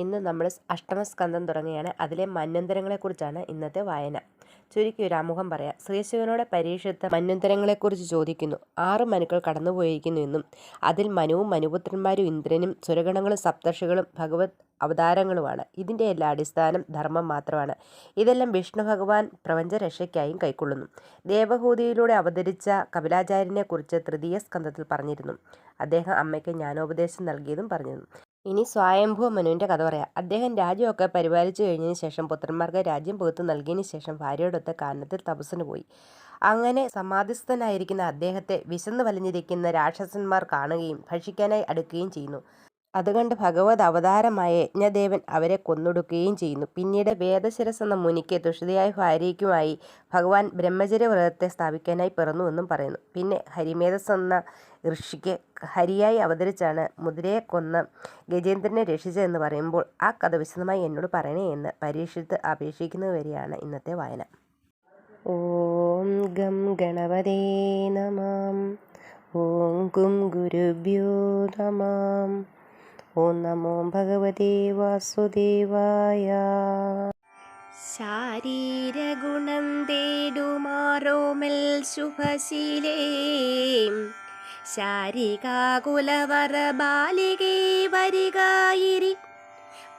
ഇന്ന് നമ്മൾ അഷ്ടമസ്കന്ധം തുടങ്ങുകയാണ്. അതിലെ മന്വന്തരങ്ങളെക്കുറിച്ചാണ് ഇന്നത്തെ വായന. ചുരുക്കി ഒരു ആമുഖം പറയാം. ശ്രീശിവനോട് പരീക്ഷിത്ത് മന്വന്തരങ്ങളെക്കുറിച്ച് ചോദിക്കുന്നു. 6 മനുക്കൾ കടന്നുപോയിരിക്കുന്നു എന്നും അതിൽ മനുവും മനുപുത്രന്മാരും ഇന്ദ്രനും സുരഗണങ്ങളും സപ്തർഷികളും ഭഗവത് അവതാരങ്ങളുമാണ്. ഇതിൻ്റെ എല്ലാ അടിസ്ഥാനം ധർമ്മം മാത്രമാണ്. ഇതെല്ലാം വിഷ്ണു ഭഗവാൻ പ്രപഞ്ചരക്ഷയ്ക്കായും കൈക്കൊള്ളുന്നു. ദേവഹൂതിയിലൂടെ അവതരിച്ച കപിലാചാര്യനെക്കുറിച്ച് തൃതീയ സ്കന്ധത്തിൽ പറഞ്ഞിരുന്നു. അദ്ദേഹം അമ്മയ്ക്ക് ജ്ഞാനോപദേശം നൽകിയതും പറഞ്ഞിരുന്നു. ഇനി സ്വയംഭൂ മനുവിൻ്റെ കഥ പറയാം. അദ്ദേഹം രാജ്യമൊക്കെ പരിപാലിച്ചു കഴിഞ്ഞതിന് ശേഷം പുത്രന്മാർക്ക് രാജ്യം പകുത്തു നൽകിയതിന് ശേഷം ഭാര്യയോടൊത്ത് കാനനത്തിൽ തപസ്സിന് പോയി. അങ്ങനെ സമാധിസ്ഥനായിരിക്കുന്ന അദ്ദേഹത്തെ വിശന്നു വലഞ്ഞിരിക്കുന്ന രാക്ഷസന്മാർ കാണുകയും ഭക്ഷിക്കാനായി അടുക്കുകയും ചെയ്യുന്നു. അതുകണ്ട് ഭഗവത് അവതാരമായ യജ്ഞദേവൻ അവരെ കൊന്നൊടുക്കുകയും ചെയ്യുന്നു. പിന്നീട് വേദശിരസ് എന്ന മുനിക്ക് തുഷിതയായ ഭാര്യയ്ക്കുമായി ഭഗവാൻ ബ്രഹ്മചര്യവ്രതത്തെ സ്ഥാപിക്കാനായി പിറന്നുവെന്നും പറയുന്നു. പിന്നെ ഹരിമേധസ് എന്ന ഋഷിക്ക് ഹരിയായി അവതരിച്ചാണ് മുദ്രയെ കൊന്ന് ഗജേന്ദ്രനെ രക്ഷിച്ചതെന്ന് പറയുമ്പോൾ ആ കഥ വിശദമായി എന്നോട് പറയണേ എന്ന് പരീക്ഷിത്ത് അപേക്ഷിക്കുന്നതുവരെയാണ് ഇന്നത്തെ വായന. ഓം ഗം ഗണപതേ നമഃ. ഓം ഗും ഗുരുഭ്യോ നമഃ. ഓം നമോ ഭഗവതേ വാസുദേവായ. ശാരീരഗുണം തേടുമാറോമൽ ശുഭശീലേ ശാരികാകുലവര ബാലികേ വരികായിരി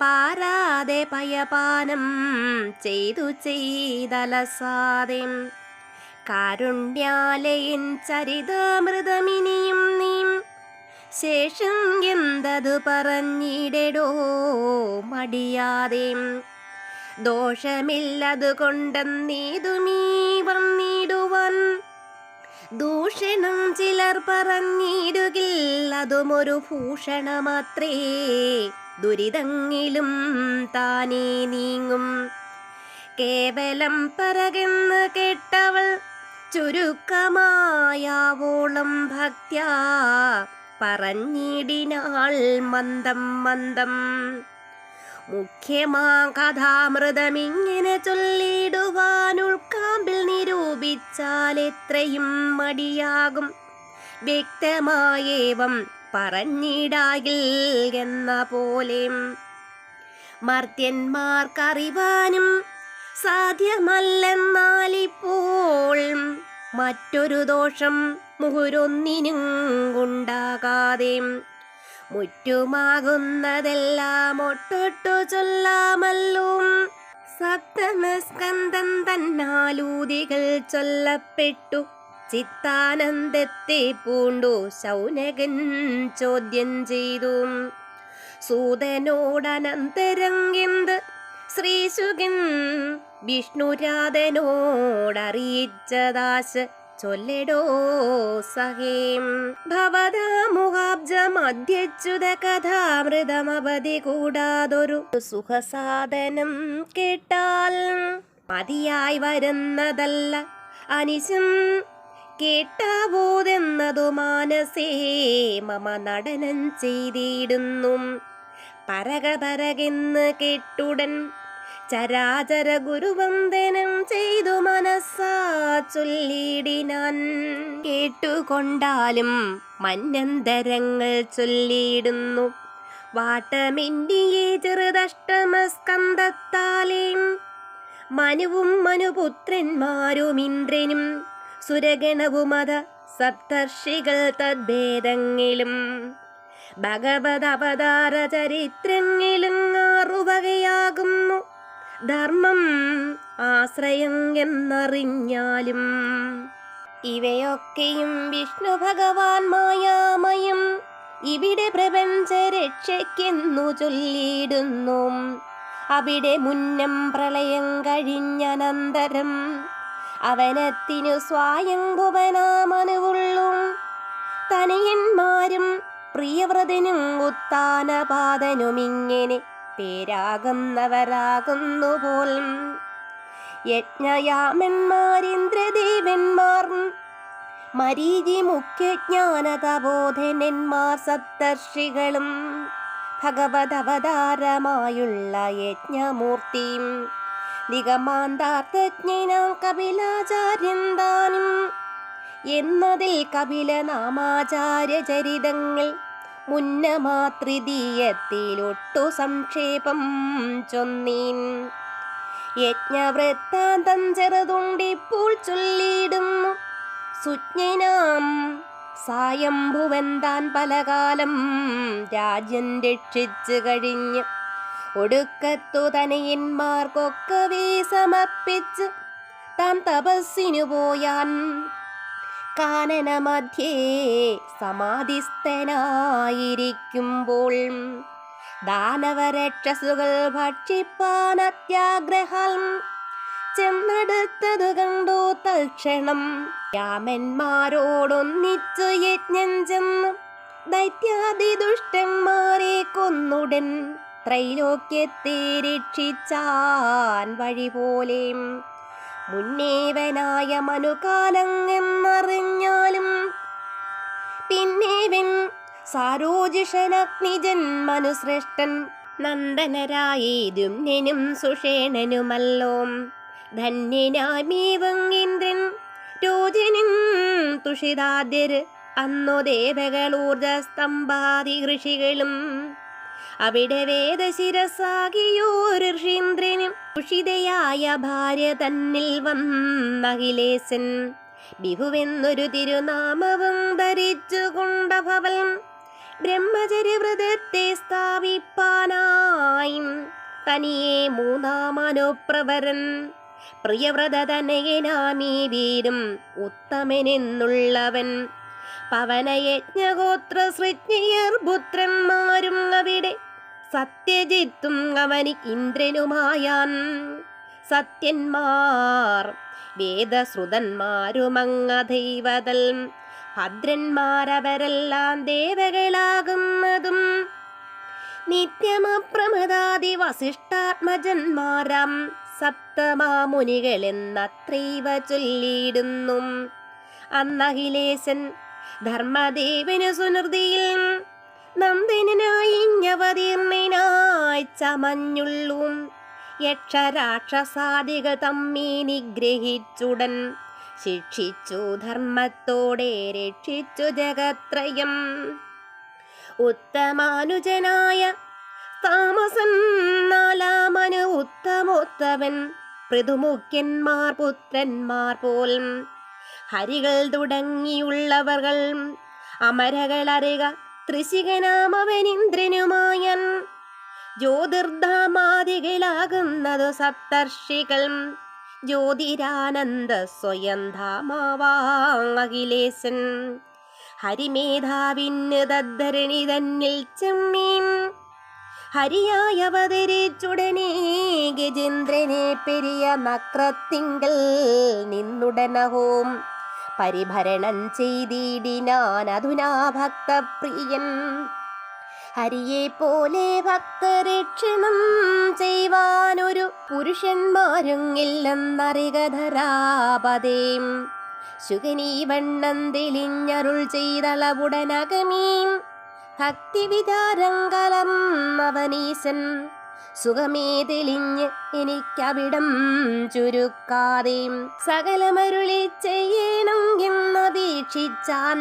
പാരാതെ പയപാനം ചെയ്തലസാതെ കാരുണ്യാലയൻ ചരിതാമൃതമിനിയും നീ ശേഷം എന്തതു പറഞ്ഞിടടോ മടിയാതെ ദോഷമില്ലതു കൊണ്ടെന്നീതുമീ വന്നിടുവാൻ ദൂഷണം ചിലർ പറഞ്ഞിടുകിൽ അതുമൊരു ഭൂഷണമാത്രേ ദുരിതങ്ങിലും താനേ നീങ്ങും കേവലം പറകെന്ന് കേട്ടവൾ ചുരുക്കമായാവോളം ഭക്ത്യാ പറഞ്ഞിടിനാൾ മന്ദം മന്ദം മുഖ്യമാ കഥാമൃതമിങ്ങനെ ചൊല്ലിടുവാൻ ഉൾക്കാമ്പിൽ നിരൂപിച്ചാൽ എത്രയും മടിയാകും വ്യക്തമായേവം പറഞ്ഞിടാകിൽ എന്ന പോലെ മർത്യന്മാർക്കറിവാനും സാധ്യമല്ലെന്നാലിപ്പോൾ മറ്റൊരു ദോഷം മുഹുരൊന്നിനും ഉണ്ടാകാതെ മുറ്റുമാകുന്നതെല്ലാം ഒട്ടൊട്ടു ചൊല്ലാമല്ലോ. സപ്തമസ്കന്ധം തന്നാലൂതികൾ ചൊല്ലപ്പെട്ടു ചിത്താനന്ദത്തെ പൂണ്ടു ശൗനകൻ ചോദ്യം ചെയ്തു. സൂതനോടനന്തരം എന്ത് ശ്രീശുകൻ വിഷ്ണുരാധനോടറിയിച്ചദാശ ചൊല്ലടോ സഹേം. ഭവതാമുഖാബ്ജമധ്യച്യുത കഥാമൃതമവധി കൂടാതൊരു സുഖസാധനം കേട്ടാൽ മതിയായി വരുന്നതല്ല അനിശം കേട്ടാവോതെന്നതു മാനസേ മമ നടനം ചെയ്തിടുന്നു. പരകപരകെന്ന് കേട്ടുടൻ ചരാചര ഗുരുവന്ദനം ചെയ്തു മനസ്സാ ചൊല്ലിടിനാൻ. കേട്ടുകൊണ്ടാലും മന്വന്തരങ്ങൾ ചൊല്ലിയിടുന്നു വാട്ടമിന്നിയെ ചെറുതഷ്ടമസ്കന്ധത്താലേ മനുവും മനുപുത്രന്മാരും ഇന്ദ്രനും സുരഗണവുമത സപ്തർഷികൾ തദ്ഭേദങ്ങളും ഭഗവത് അവതാര ചരിത്രങ്ങളും 6 വകയാകുന്നു ധർമ്മം ആശ്രയം എന്നറിഞ്ഞാലും. ഇവയൊക്കെയും വിഷ്ണു ഭഗവാൻ മായാമയം ഇവിടെ പ്രപഞ്ച രക്ഷയ്ക്കെന്നു ചൊല്ലിയിടുന്നു. അവിടെ മുന്നം പ്രളയം കഴിഞ്ഞനന്തരം അവനത്തിനു സ്വായംഭുവനാമനുവുള്ളൂ. തനയന്മാരും പ്രിയവ്രതനും ഉത്താനപാദനുമിങ്ങനെ പേരാകുന്നവരാകുന്നു പോൽ യജ്ഞയാമന്മാരിന്ദ്രദേവന്മാർ മരീചി മുഖ്യജ്ഞാനതബോധനന്മാർ സപ്തർഷികളും ഭഗവതവതാരമായുള്ള യജ്ഞമൂർത്തിയും നിഗമാന്താർത്ഥജ്ഞനാം കപിലാചാര്യൻ താനും എന്നതിൽ കപില നാമാചാര്യ ചരിതങ്ങൾ മുന്നമാതൃതീയത്തിലൊട്ടു സംക്ഷേപം ചൊന്നീൻ. യജ്ഞവൃത്താന്തം ചെറുതുണ്ടിപ്പോൾ ചൊല്ലിയിടുന്നു. സുജ്ഞനാം സായംഭുവൻ താൻ പലകാലം രാജ്യം രക്ഷിച്ചു കഴിഞ്ഞ് ഒടുക്കത്തു തനയന്മാർക്കൊക്കവേ സമർപ്പിച്ച് താൻ തപസ്സിനു പോയാൻ. കാനനമധ്യേ സമാധിസ്ഥനായിരിക്കുമ്പോൾ ദാനവരക്ഷസുകൾ ഭക്ഷിപ്പാൻ അത്യാഗ്രഹം ചെന്നെടുത്തതു കണ്ടു തൽക്ഷണം രാമന്മാരോടൊന്നിച്ചു യജ്ഞം ചെന്ന് ദൈത്യാദിദുഷ്ടന്മാരെ കൊന്നുടൻ ത്രൈലോക്യത്തെ രക്ഷിച്ചാൻ വഴി പോലെ. മുന്നേവനായ മനുകാലങ്ങെന്നറിഞ്ഞാലും പിന്നേവൻ സാരോജിഷനഗ്നിജൻ മനുശ്രേഷ്ഠൻ നന്ദനരായേതും സുഷേണനുമല്ലോ. ധന്യനാമീവങ്ങിന്ദ്രൻ രോജനൻ തുഷിതാദ്യര് അന്നു ദേവകളൂർജസ്തംഭാതി ഋഷികളും അവിടെ വേദശിരസാകിയോരു ഋഷീന്ദ്രനും തുഷിതയായ ഭാര്യ തന്നിൽ വന്നഖിലേശൻ ബിഹുവെന്നൊരു തിരുനാമവും ധരിച്ചു കൊണ്ടഭവൽ ബ്രഹ്മചര്യവ്രതത്തെ സ്ഥാപിപ്പാനായി തനിയെ മൂന്നാമനുപ്രവരൻ പ്രിയവ്രതനയനാമീ വീരും ഉത്തമനെന്നുള്ളവൻ പവനയജ്ഞഗോത്ര സൃജ്ഞയർ പുത്രന്മാരും അവിടെ സത്യജിത്തും അവനിക്ക് ഇന്ദ്രനുമായാൻ. സത്യന്മാർ വേദശ്രുതന്മാരുമങ്ങധൈവതൽ ഭദ്രന്മാരവരെല്ലാം ദേവകളാകുന്നതും നിത്യമപ്രമദാദി വസിഷ്ഠാത്മജന്മാരാം സപ്തമാമുനികളെന്നത്രൈവ ചൊല്ലിയിടുന്നു. അന്നഖിലേശൻ ധർമ്മദേവന് സുനിർദിയിൽ നന്ദനായി ചമഞ്ഞുള്ളൂ. യക്ഷരാക്ഷസാദികൾ തമ്മീ നിഗ്രഹിച്ചുടൻ ശിക്ഷിച്ചു ധർമ്മത്തോടെ രക്ഷിച്ചു ജഗത്രയം. ഉത്തമാനുജനായ താമസൻ നാലാമനു ഉത്തമോത്തവൻ പൃഥുമുഖ്യന്മാർ പുത്രന്മാർ പോൽ ഹരികൾ തുടങ്ങിയുള്ളവർകൾ അമരകളറിക ത്രിശിഖനാമവനിന്ദ്രനുമായൻ. ജ്യോതിർധാമാദികളാകുന്നതു സപ്തർഷികൾ ജ്യോതിരാനന്ദ സ്വയം ധാമാവാങ്ങിലേശൻ. ഹരിമേധാവിന് തദ്ധരണി തന്നിൽ ചെമ്മീൻ ഹരിയായവതരിച്ചുടനെ ഗജേന്ദ്രനെ പെരിയ നക്രത്തിങ്കൽ നിന്നുടനഹോം പരിഭരണം ചെയ്തിടിനാൻ അധുനാ ഭക്തപ്രിയൻ. ഹരിയെ പോലെ ഭക്തരക്ഷണം ചെയ്യുവാനൊരു പുരുഷന്മാരുങ്ങില്ലെന്നറികധരാപതേ. ശുഗനീ വണ്ണം തെളിഞ്ഞരുൾ ചെയ്തളവുടനകമീം ഭക്തി വിചാരം കലർന്നവനീശൻ. സുഖമേ തെളിഞ്ഞ് എനിക്കവിടം ചുരുക്കാതെ സകലമരുളി ചെയ്യണം എന്നപേക്ഷിച്ചാൻ.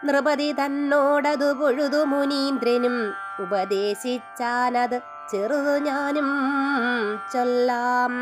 നൃപതി തന്നോടതു പൊഴുതു മുനീന്ദ്രനും ഉപദേശിച്ചാനത് ചെറുതു ഞാനും ചൊല്ലാം.